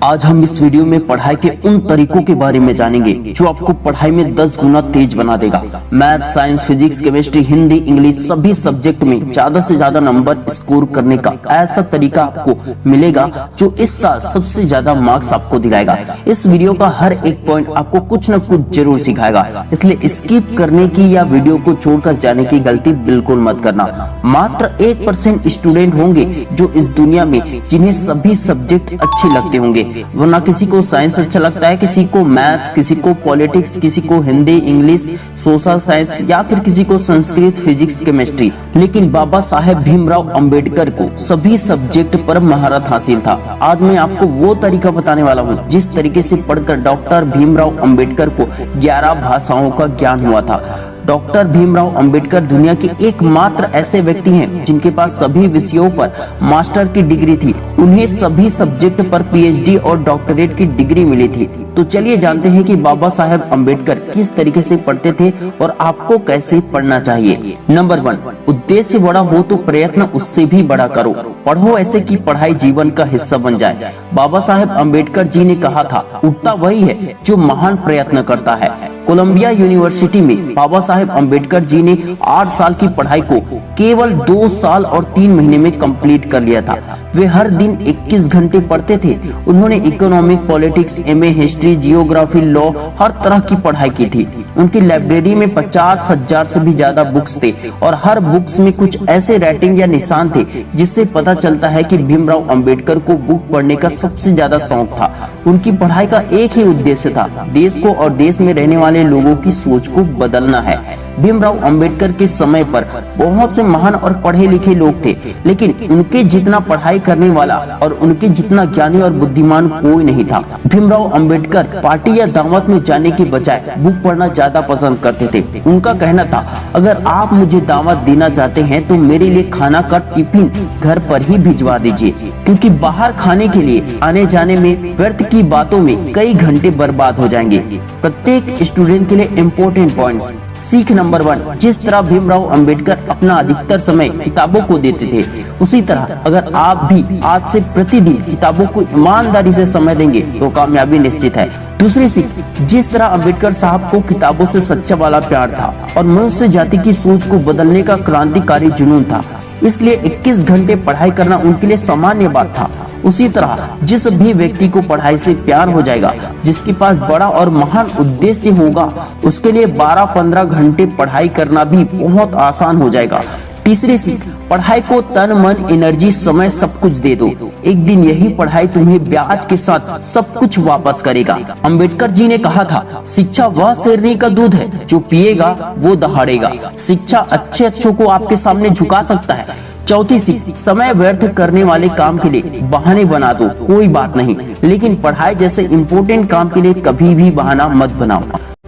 आज हम इस वीडियो में पढ़ाई के उन तरीकों के बारे में जानेंगे जो आपको पढ़ाई में 10 गुना तेज बना देगा। Math, science, physics, chemistry, Hindi, English सभी सब्जेक्ट में ज्यादा से ज्यादा नंबर स्कोर करने का ऐसा तरीका आपको मिलेगा जो इस साल सबसे ज्यादा मार्क्स आपको दिलाएगा। इस वीडियो का हर एक पॉइंट आपको कुछ न कुछ जरूर सिखाएगा, इसलिए स्किप करने की या वीडियो को छोड़कर जाने की गलती बिल्कुल मत करना। मात्र 1% स्टूडेंट होंगे जो इस दुनिया में जिन्हें सभी सब्जेक्ट अच्छे लगते होंगे, वरना किसी को साइंस अच्छा लगता है, किसी को मैथ्स, किसी को पॉलिटिक्स, किसी को हिंदी, इंग्लिश, सोशल साइंस या फिर किसी को संस्कृत, फिजिक्स, केमिस्ट्री। लेकिन बाबा साहेब भीमराव अंबेडकर को सभी सब्जेक्ट पर महारत हासिल था। आज मैं आपको वो तरीका बताने वाला हूँ जिस तरीके से पढ़कर डॉक्टर भीमराव अंबेडकर को 11 भाषाओं का ज्ञान हुआ था। डॉक्टर भीमराव अंबेडकर दुनिया के एकमात्र ऐसे व्यक्ति हैं जिनके पास सभी विषयों पर मास्टर की डिग्री थी। उन्हें सभी सब्जेक्ट पर पीएचडी और डॉक्टरेट की डिग्री मिली थी। तो चलिए जानते हैं कि बाबा साहेब अंबेडकर किस तरीके से पढ़ते थे और आपको कैसे पढ़ना चाहिए। नंबर 1, उद्देश्य बड़ा हो तो प्रयत्न उससे भी बड़ा करो। पढ़ो ऐसे कि पढ़ाई जीवन का हिस्सा बन जाए। बाबा साहेब अंबेडकर जी ने कहा था, उठता वही है जो महान प्रयत्न करता है। कोलंबिया यूनिवर्सिटी में बाबा साहेब अंबेडकर जी ने 8 साल की पढ़ाई को केवल 2 साल और 3 महीने में कंप्लीट कर लिया था। वे हर दिन 21 घंटे पढ़ते थे। उन्होंने economic, politics, MA, history, geography, law हर तरह की पढ़ाई की थी। उनकी लाइब्रेरी में 50,000 से भी ज्यादा बुक्स थे और हर बुक्स में कुछ ऐसे राइटिंग या निशान थे जिससे पता चलता है कि भीमराव अंबेडकर को बुक पढ़ने का सबसे ज्यादा शौक था। उनकी पढ़ाई का एक ही उद्देश्य था, देश को और देश में रहने वाले लोगों की सोच को बदलना है। भीमराव अंबेडकर के समय पर बहुत से महान और पढ़े लिखे लोग थे, लेकिन उनके जितना पढ़ाई करने वाला और उनके जितना ज्ञानी और बुद्धिमान कोई नहीं था। भीमराव अंबेडकर पार्टी या दावत में जाने के बजाय बुक पढ़ना ज्यादा पसंद करते थे। उनका कहना था, अगर आप मुझे दावत देना चाहते हैं तो मेरे लिए खाना का टिफिन घर पर ही भिजवा दीजिए, क्योंकि बाहर खाने के लिए आने जाने में व्यर्थ की बातों में कई घंटे बर्बाद हो जाएंगे। प्रत्येक स्टूडेंट के लिए इम्पोर्टेंट पॉइंट्स। सीख नंबर 1, जिस तरह भीमराव अंबेडकर अपना अधिकतर समय किताबों को देते थे, उसी तरह अगर आप भी आज से प्रतिदिन किताबों को ईमानदारी से समय देंगे तो कामयाबी निश्चित है। दूसरी सीख, जिस तरह अंबेडकर साहब को किताबों से सच्चा वाला प्यार था और मनुष्य जाति की सोच को बदलने का क्रांतिकारी जुनून था, इसलिए 21 घंटे पढ़ाई करना उनके लिए सामान्य बात था। उसी तरह जिस भी व्यक्ति को पढ़ाई से प्यार हो जाएगा, जिसके पास बड़ा और महान उद्देश्य होगा, उसके लिए 12-15 घंटे पढ़ाई करना भी बहुत आसान हो जाएगा। तीसरी सीख, पढ़ाई को तन, मन, एनर्जी, समय सब कुछ दे दो। एक दिन यही पढ़ाई तुम्हें ब्याज के साथ सब कुछ वापस करेगा। अंबेडकर जी ने कहा था, शिक्षा वह शेरनी का दूध है जो पिएगा वो दहाड़ेगा। शिक्षा अच्छे अच्छों को आपके सामने झुका सकता है। चौथी सीख, समय व्यर्थ करने वाले काम के लिए बहाने बना दो, कोई बात नहीं, लेकिन पढ़ाई जैसे इम्पोर्टेंट काम के लिए कभी भी बहाना मत बनाओ।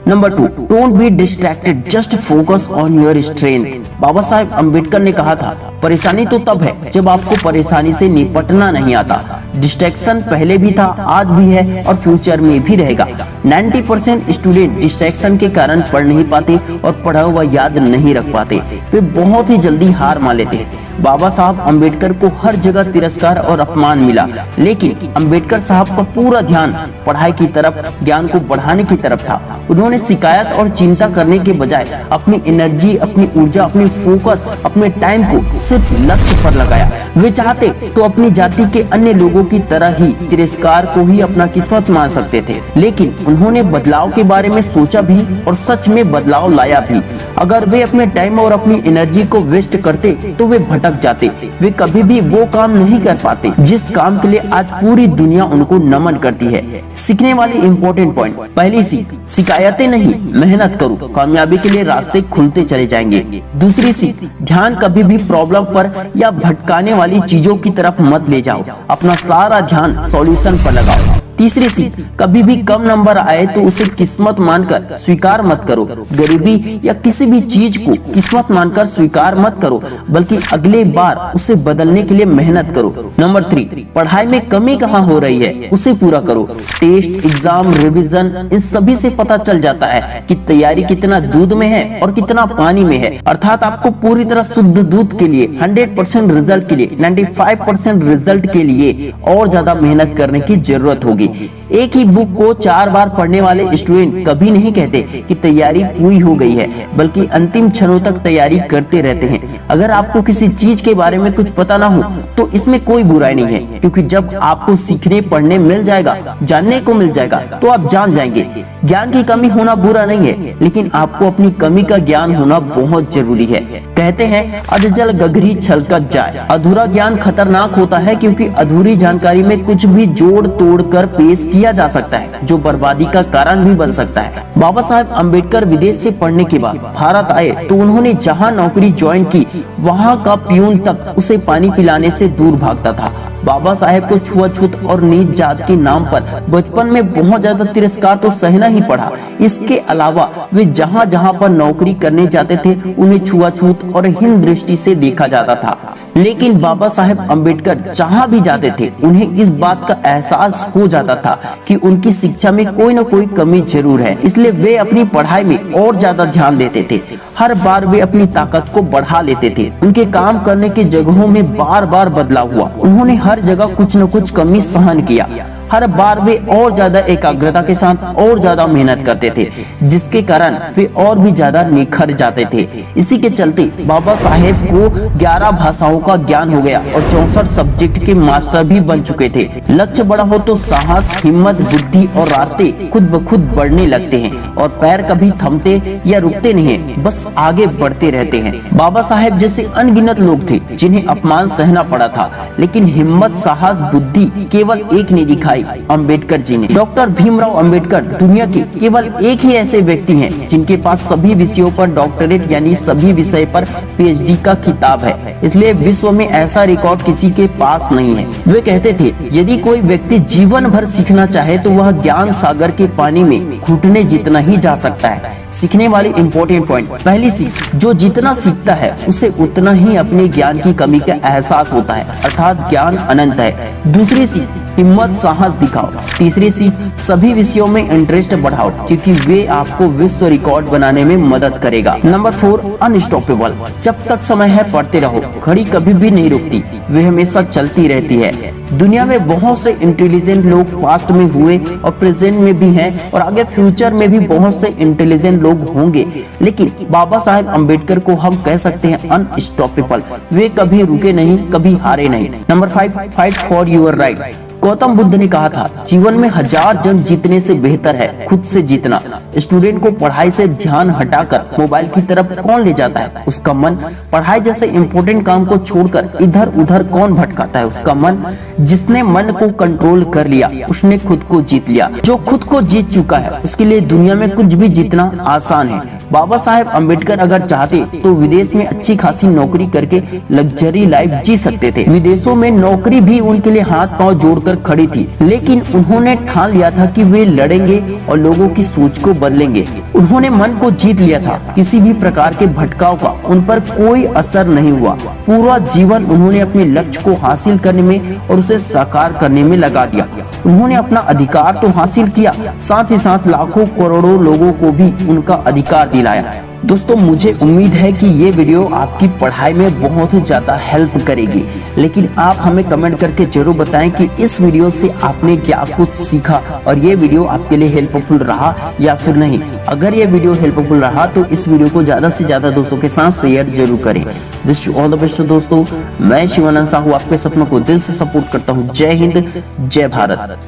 Number 2, don't be distracted, just focus on your strength. Baba Saheb Ambedkar ने कहा था, परेशानी तो तब है जब आपको परेशानी से निपटना नहीं आता। डिस्ट्रैक्शन पहले भी था, आज भी है और फ्यूचर में भी रहेगा। 90% स्टूडेंट डिस्ट्रैक्शन के कारण पढ़ नहीं पाते और पढ़ा हुआ याद नहीं रख पाते। वे बहुत ही जल्दी हार मान लेते हैं। बाबा साहब अंबेडकर को हर जगह तिरस्कार और अपमान मिला, लेकिन अंबेडकर साहब का पूरा ध्यान पढ़ाई की तरफ, ज्ञान को बढ़ाने की तरफ था। उन्होंने शिकायत और चिंता करने के बजाय अपनी एनर्जी, अपनी ऊर्जा, अपनी फोकस, अपने टाइम को सिर्फ लक्ष्य पर लगाया। वे चाहते तो अपनी जाति के अन्य लोगों की तरह ही तिरस्कार को ही अपना किस्मत मान सकते थे, लेकिन उन्होंने बदलाव के बारे में सोचा भी और सच में बदलाव लाया भी। अगर वे अपने टाइम और अपनी एनर्जी को वेस्ट करते तो वे भटक जाते। वे कभी भी वो काम नहीं कर पाते जिस काम के लिए आज पूरी दुनिया उनको नमन करती है। सीखने वाले इम्पोर्टेंट पॉइंट। पहली सीख, शिकायतें नहीं, मेहनत करो, कामयाबी के लिए रास्ते खुलते चले जाएंगे। दूसरी सीख, ध्यान कभी भी प्रॉब्लम पर या भटकाने वाली चीजों की तरफ मत ले जाओ, अपना सारा ध्यान सॉल्यूशन पर लगाओ। तीसरी चीज, कभी भी कम नंबर आए तो उसे किस्मत मानकर स्वीकार मत करो। गरीबी या किसी भी चीज को किस्मत मानकर स्वीकार मत करो, बल्कि अगले बार उसे बदलने के लिए मेहनत करो। नंबर 3, पढ़ाई में कमी कहाँ हो रही है उसे पूरा करो। टेस्ट, एग्जाम, रिवीजन, इन सभी से पता चल जाता है कि तैयारी कितना दूध में है और कितना पानी में है। अर्थात आपको पूरी तरह शुद्ध दूध के लिए 100% रिजल्ट के लिए 95% रिजल्ट के लिए और ज्यादा मेहनत करने की जरूरत होगी। एक ही बुक को 4 बार पढ़ने वाले स्टूडेंट कभी नहीं कहते कि तैयारी पूरी हो गई है, बल्कि अंतिम क्षणों तक तैयारी करते रहते हैं। अगर आपको किसी चीज के बारे में कुछ पता ना हो तो इसमें कोई बुराई नहीं है, क्योंकि जब आपको सीखने पढ़ने मिल जाएगा, जानने को मिल जाएगा, तो आप जान जाएंगे। ज्ञान की कमी होना बुरा नहीं है, लेकिन आपको अपनी कमी का ज्ञान होना बहुत जरूरी है। कहते हैं अधजल गगरी छलकत जाए। अधूरा ज्ञान खतरनाक होता है, क्योंकि अधूरी जानकारी में कुछ भी जोड़ तोड़ कर पेश किया जा सकता है, जो बर्बादी का कारण भी बन सकता है। बाबा साहेब अम्बेडकर विदेश से पढ़ने के बाद भारत आए तो उन्होंने जहां नौकरी ज्वाइन की, वहां का पियून तक उसे पानी पिलाने से दूर भागता था। बाबा साहेब को छुआछूत और नीच जात के नाम पर बचपन में बहुत ज्यादा तिरस्कार तो सहना ही पड़ा। इसके अलावा वे जहां जहां पर नौकरी करने जाते थे, उन्हें छुआछूत और हीन दृष्टि से देखा जाता था। लेकिन बाबा साहेब अम्बेडकर जहां भी जाते थे, उन्हें इस बात का एहसास हो जाता था कि उनकी शिक्षा में कोई न कोई कमी जरूर है, इसलिए वे अपनी पढ़ाई में और ज्यादा ध्यान देते थे। हर बार वे अपनी ताकत को बढ़ा लेते थे। उनके काम करने की जगहों में बार बार बदलाव हुआ। उन्होंने हर जगह कुछ न कुछ कमी सहन किया। हर बार वे और ज्यादा एकाग्रता के साथ और ज्यादा मेहनत करते थे, जिसके कारण वे और भी ज्यादा निखर जाते थे। इसी के चलते बाबा साहेब को 11 भाषाओं का ज्ञान हो गया और 64 सब्जेक्ट के मास्टर भी बन चुके थे। लक्ष्य बड़ा हो तो साहस, हिम्मत, बुद्धि और रास्ते खुद ब खुद बढ़ने लगते हैं, और पैर कभी थमते या रुकते नहीं है, बस आगे बढ़ते रहते हैं। बाबा साहेब जैसे अनगिनत लोग थे जिन्हें अपमान सहना पड़ा था, लेकिन हिम्मत, साहस, बुद्धि केवल एक ने दिखाई, अंबेडकर जी ने। डॉक्टर भीमराव अंबेडकर दुनिया के केवल एक ही ऐसे व्यक्ति हैं जिनके पास सभी विषयों पर डॉक्टरेट यानी सभी विषय पर पीएचडी का खिताब है। इसलिए विश्व में ऐसा रिकॉर्ड किसी के पास नहीं है। वे कहते थे, यदि कोई व्यक्ति जीवन भर सीखना चाहे तो वह ज्ञान सागर के पानी में घुटने जितना ही जा सकता है। सीखने वाले इंपॉर्टेंट पॉइंट, पहली चीज, जो जितना सीखता है उसे उतना ही अपने ज्ञान की कमी का एहसास होता है, अर्थात ज्ञान अनंत है। दूसरी चीज, हिम्मत, साहस दिखाओ। तीसरी चीज, सभी विषयों में इंटरेस्ट बढ़ाओ, क्योंकि वे आपको विश्व रिकॉर्ड बनाने में मदद करेगा। Number 4, unstoppable. जब तक समय है पढ़ते रहो। घड़ी कभी भी नहीं रुकती, वे हमेशा चलती रहती है। दुनिया में बहुत से इंटेलिजेंट लोग पास्ट में हुए और प्रेजेंट में भी हैं, और आगे फ्यूचर में भी बहुत से इंटेलिजेंट लोग होंगे, लेकिन बाबा साहेब अम्बेडकर को हम कह सकते हैं अनस्टॉपेबल। वे कभी रुके नहीं, कभी हारे नहीं। Number 5, fight for your right. Gautam Buddha ने कहा था, जीवन में 1000 जंग जीतने से बेहतर है खुद से जीतना। स्टूडेंट को पढ़ाई से ध्यान हटाकर मोबाइल की तरफ कौन ले जाता है? उसका मन। पढ़ाई जैसे इम्पोर्टेंट काम को छोड़कर इधर उधर कौन भटकाता है? उसका मन। जिसने मन को कंट्रोल कर लिया उसने खुद को जीत लिया। जो खुद को जीत चुका है उसके लिए दुनिया में कुछ भी जीतना आसान है। बाबा साहेब अम्बेडकर अगर चाहते तो विदेश में अच्छी खासी नौकरी करके लग्जरी लाइफ जी सकते थे। विदेशों में नौकरी भी उनके लिए हाथ पांव जोड़कर खड़ी थी, लेकिन उन्होंने ठान लिया था कि वे लड़ेंगे और लोगों की सोच को बदलेंगे। उन्होंने मन को जीत लिया था। किसी भी प्रकार के भटकाव का उन पर कोई असर नहीं हुआ। पूरा जीवन उन्होंने अपने लक्ष्य को हासिल करने में और उसे साकार करने में लगा दिया। उन्होंने अपना अधिकार तो हासिल किया, साथ ही साथ लाखों करोड़ों लोगों को भी उनका अधिकार दिलाया। दोस्तों, मुझे उम्मीद है कि ये वीडियो आपकी पढ़ाई में बहुत ही ज्यादा हेल्प करेगी, लेकिन आप हमें कमेंट करके जरूर बताएं कि इस वीडियो से आपने क्या कुछ सीखा और ये वीडियो आपके लिए हेल्पफुल रहा या फिर नहीं। अगर ये वीडियो हेल्पफुल रहा तो इस वीडियो को ज्यादा से ज्यादा दोस्तों के साथ शेयर जरूर करें। Wish you all the best दोस्तों। मैं शिवानंद साहू आपके सपनों को दिल से सपोर्ट करता हूँ। जय हिंद, जय भारत।